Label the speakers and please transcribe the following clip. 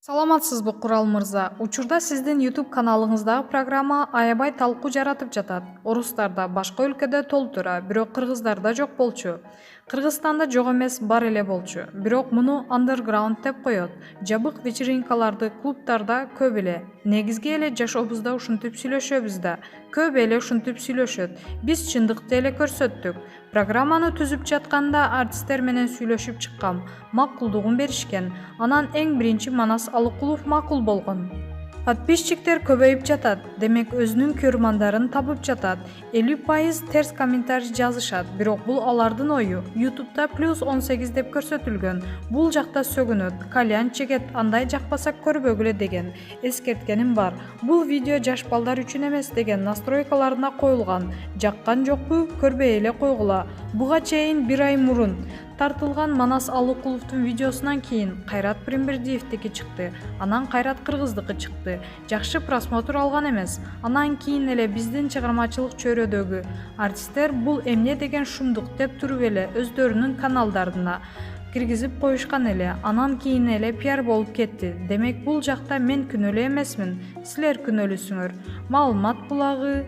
Speaker 1: Саламатсызбы Курал мырза. Учурда сиздин YouTube каналыңыздагы программа аябай талкуу жаратып жатат. Орустарда башка өлкөдө толтура, бирок кыргыздарда жок болчу. Кыргызстанда жок эмес, бар эле болчу. Бирок муну андерграунд деп коет. Жабык вечеринкаларды клубтарда көп эле. Негизги эле жашообузда ушинтип сүйлөшөбүз да. Көп эле ушинтип сүйлөшөт. Биз чындыкты эле көрсөттүк. Программаны түзүп жатканда артисттер менен сүйлөшүп чыккам. Макулдугун беришкен. Анан эң биринчи Манас Алыкулов макул болгон. Подписчиктер көбөйүп жатат. Демек өзүнүн көрмандарын табып жатат. 50% терс комментарий жазышат. Бирок бул алардын ою. YouTube'да +18 деп көрсөтүлгөн. Бул жакта сөгүнөт, кальян чегет, андай жакпаса көрбөгүлө деген эскерткеним бар. Бул видео жаш балдар үчүн эмес деген настройкаларына коюлган. Жаккан жокпу, көрбөй эле койгула. Буга чейин 1 ай мурун тартылган Манас Алыкуловдун видеосунан кийин Кайрат Пиримбердиевдики чыкты. Анан Кайрат Кыргыздыкы чыкты. Жакшы просмотр алган эмес. Анан кийин эле биздин чыгармачылык чөйрөдөгү артисттер бул эмне деген шумдук деп туруп эле өздөрүнүн каналдарына киргизип коюшкан эле. Анан кийин эле пиар болуп кетти. Демек бул жакта мен күнөөлүү эмесмин. Силер күнөөлүүсүңөр. Маалымат булагы